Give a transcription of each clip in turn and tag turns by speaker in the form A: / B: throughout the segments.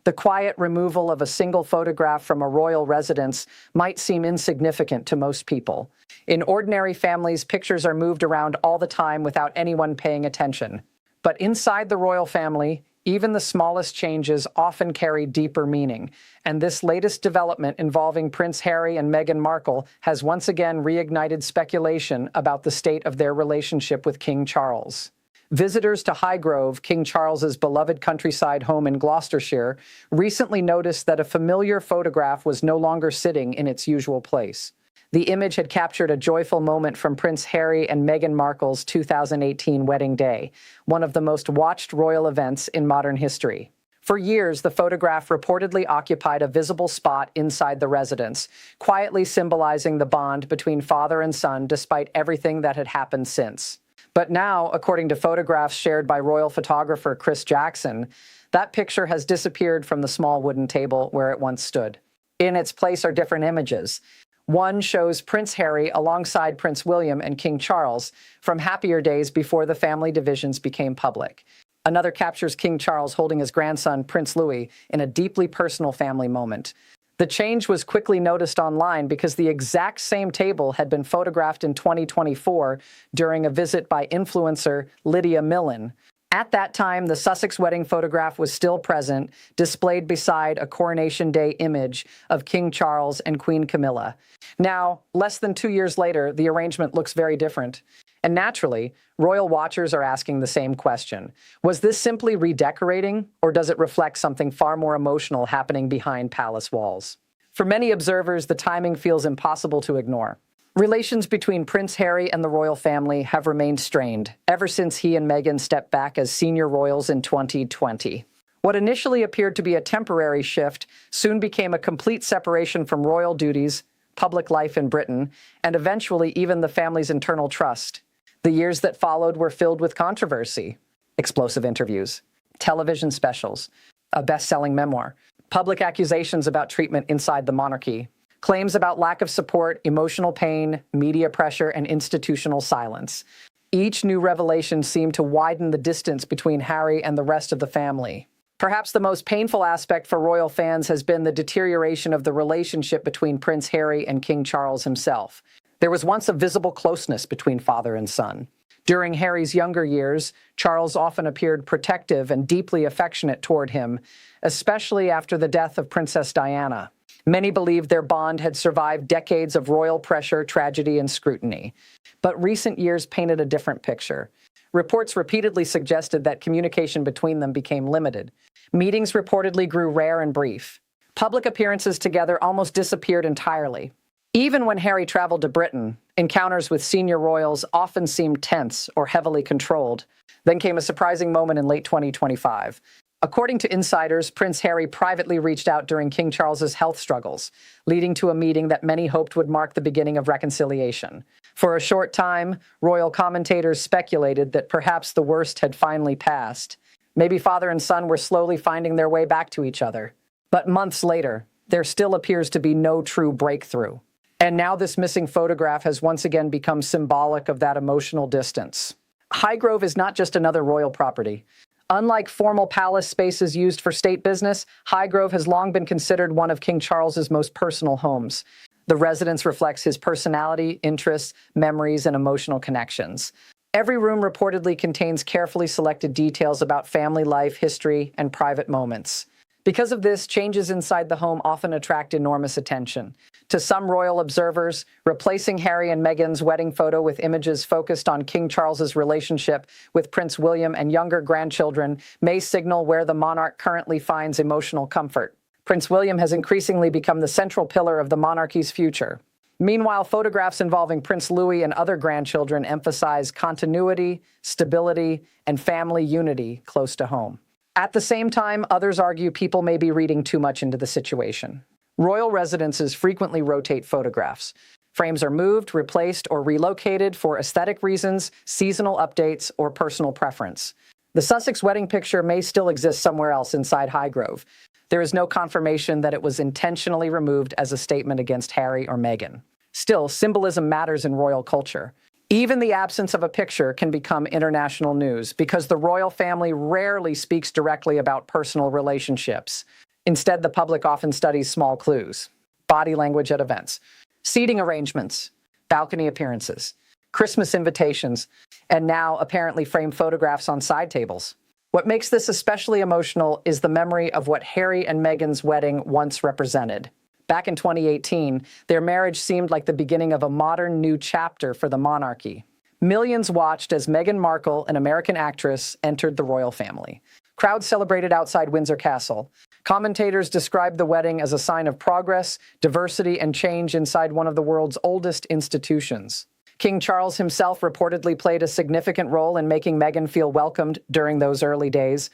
A: The quiet removal of a single photograph from a royal residence might seem insignificant to most people. In ordinary families, pictures are moved around all the time without anyone paying attention. But inside the royal family, even the smallest changes often carry deeper meaning, and this latest development involving Prince Harry and Meghan Markle has once again reignited speculation about the state of their relationship with King Charles. Visitors to Highgrove, King Charles's beloved countryside home in Gloucestershire, recently noticed that a familiar photograph was no longer sitting in its usual place. The image had captured a joyful moment from Prince Harry and Meghan Markle's 2018 wedding day, one of the most watched royal events in modern history. For years, the photograph reportedly occupied a visible spot inside the residence, quietly symbolizing the bond between father and son despite everything that had happened since. But now, according to photographs shared by royal photographer Chris Jackson, that picture has disappeared from the small wooden table where it once stood. In its place are different images. One shows Prince Harry alongside Prince William and King Charles from happier days before the family divisions became public. Another captures King Charles holding his grandson, Prince Louis, in a deeply personal family moment. The change was quickly noticed online because the exact same table had been photographed in 2024 during a visit by influencer Lydia Millen. At that time, the Sussex wedding photograph was still present, displayed beside a Coronation Day image of King Charles and Queen Camilla. Now, less than 2 years later, the arrangement looks very different. And naturally, royal watchers are asking the same question. Was this simply redecorating, or does it reflect something far more emotional happening behind palace walls? For many observers, the timing feels impossible to ignore. Relations between Prince Harry and the royal family have remained strained ever since he and Meghan stepped back as senior royals in 2020. What initially appeared to be a temporary shift soon became a complete separation from royal duties, public life in Britain, and eventually even the family's internal trust. The years that followed were filled with controversy, explosive interviews, television specials, a best-selling memoir, public accusations about treatment inside the monarchy, claims about lack of support, emotional pain, media pressure, and institutional silence. Each new revelation seemed to widen the distance between Harry and the rest of the family. Perhaps the most painful aspect for royal fans has been the deterioration of the relationship between Prince Harry and King Charles himself. There was once a visible closeness between father and son. During Harry's younger years, Charles often appeared protective and deeply affectionate toward him, especially after the death of Princess Diana. Many believed their bond had survived decades of royal pressure, tragedy, and scrutiny. But recent years painted a different picture. Reports repeatedly suggested that communication between them became limited. Meetings reportedly grew rare and brief. Public appearances together almost disappeared entirely. Even when Harry traveled to Britain, encounters with senior royals often seemed tense or heavily controlled. Then came a surprising moment in late 2025. According to insiders, Prince Harry privately reached out during King Charles's health struggles, leading to a meeting that many hoped would mark the beginning of reconciliation. For a short time, royal commentators speculated that perhaps the worst had finally passed. Maybe father and son were slowly finding their way back to each other. But months later, there still appears to be no true breakthrough. And now this missing photograph has once again become symbolic of that emotional distance. Highgrove is not just another royal property. Unlike formal palace spaces used for state business, Highgrove has long been considered one of King Charles's most personal homes. The residence reflects his personality, interests, memories, and emotional connections. Every room reportedly contains carefully selected details about family life, history, and private moments. Because of this, changes inside the home often attract enormous attention. To some royal observers, replacing Harry and Meghan's wedding photo with images focused on King Charles's relationship with Prince William and younger grandchildren may signal where the monarch currently finds emotional comfort. Prince William has increasingly become the central pillar of the monarchy's future. Meanwhile, photographs involving Prince Louis and other grandchildren emphasize continuity, stability, and family unity close to home. At the same time, others argue people may be reading too much into the situation. Royal residences frequently rotate photographs. Frames are moved, replaced, or relocated for aesthetic reasons, seasonal updates, or personal preference. The Sussex wedding picture may still exist somewhere else inside Highgrove. There is no confirmation that it was intentionally removed as a statement against Harry or Meghan. Still, symbolism matters in royal culture. Even the absence of a picture can become international news because the royal family rarely speaks directly about personal relationships. Instead, the public often studies small clues: body language at events, seating arrangements, balcony appearances, Christmas invitations, and now apparently framed photographs on side tables. What makes this especially emotional is the memory of what Harry and Meghan's wedding once represented. Back in 2018, their marriage seemed like the beginning of a modern new chapter for the monarchy. Millions watched as Meghan Markle, an American actress, entered the royal family. Crowds celebrated outside Windsor Castle. Commentators described the wedding as a sign of progress, diversity, and change inside one of the world's oldest institutions. King Charles himself reportedly played a significant role in making Meghan feel welcomed during those early days.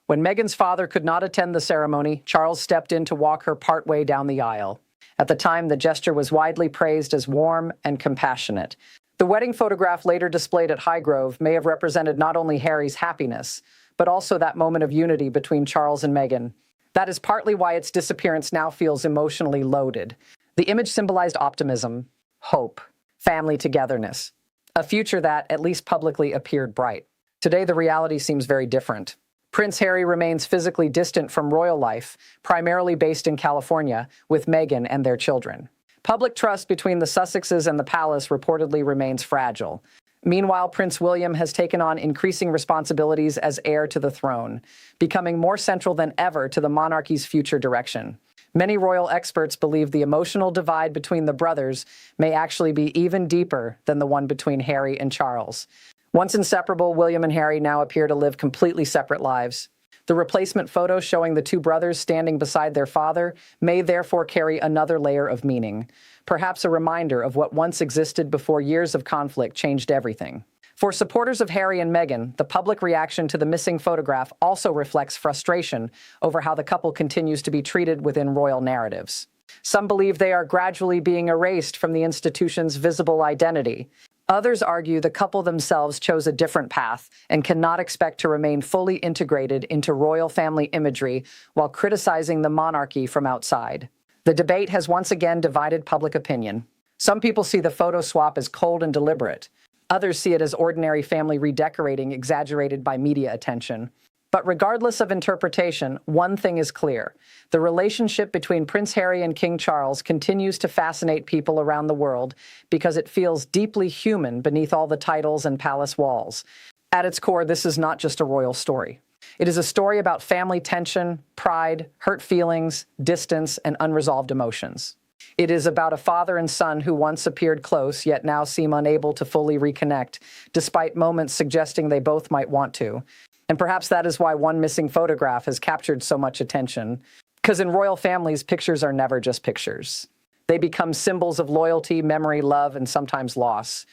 A: When Meghan's father could not attend the ceremony, Charles stepped in to walk her partway down the aisle. At the time, the gesture was widely praised as warm and compassionate. The wedding photograph later displayed at Highgrove may have represented not only Harry's happiness, but also that moment of unity between Charles and Meghan. That is partly why its disappearance now feels emotionally loaded. The image symbolized optimism, hope, family togetherness, a future that, at least publicly, appeared bright. Today, the reality seems very different. Prince Harry remains physically distant from royal life, primarily based in California, with Meghan and their children. Public trust between the Sussexes and the palace reportedly remains fragile. Meanwhile, Prince William has taken on increasing responsibilities as heir to the throne, becoming more central than ever to the monarchy's future direction. Many royal experts believe the emotional divide between the brothers may actually be even deeper than the one between Harry and Charles. Once inseparable, William and Harry now appear to live completely separate lives. The replacement photo showing the two brothers standing beside their father may therefore carry another layer of meaning, perhaps a reminder of what once existed before years of conflict changed everything. For supporters of Harry and Meghan, the public reaction to the missing photograph also reflects frustration over how the couple continues to be treated within royal narratives. Some believe they are gradually being erased from the institution's visible identity. Others argue the couple themselves chose a different path and cannot expect to remain fully integrated into royal family imagery while criticizing the monarchy from outside. The debate has once again divided public opinion. Some people see the photo swap as cold and deliberate. Others see it as ordinary family redecorating exaggerated by media attention. But regardless of interpretation, one thing is clear. The relationship between Prince Harry and King Charles continues to fascinate people around the world because it feels deeply human beneath all the titles and palace walls. At its core, this is not just a royal story. It is a story about family tension, pride, hurt feelings, distance, and unresolved emotions. It is about a father and son who once appeared close, yet now seem unable to fully reconnect, despite moments suggesting they both might want to. And perhaps that is why one missing photograph has captured so much attention. Because in royal families, pictures are never just pictures. They become symbols of loyalty, memory, love, and sometimes loss.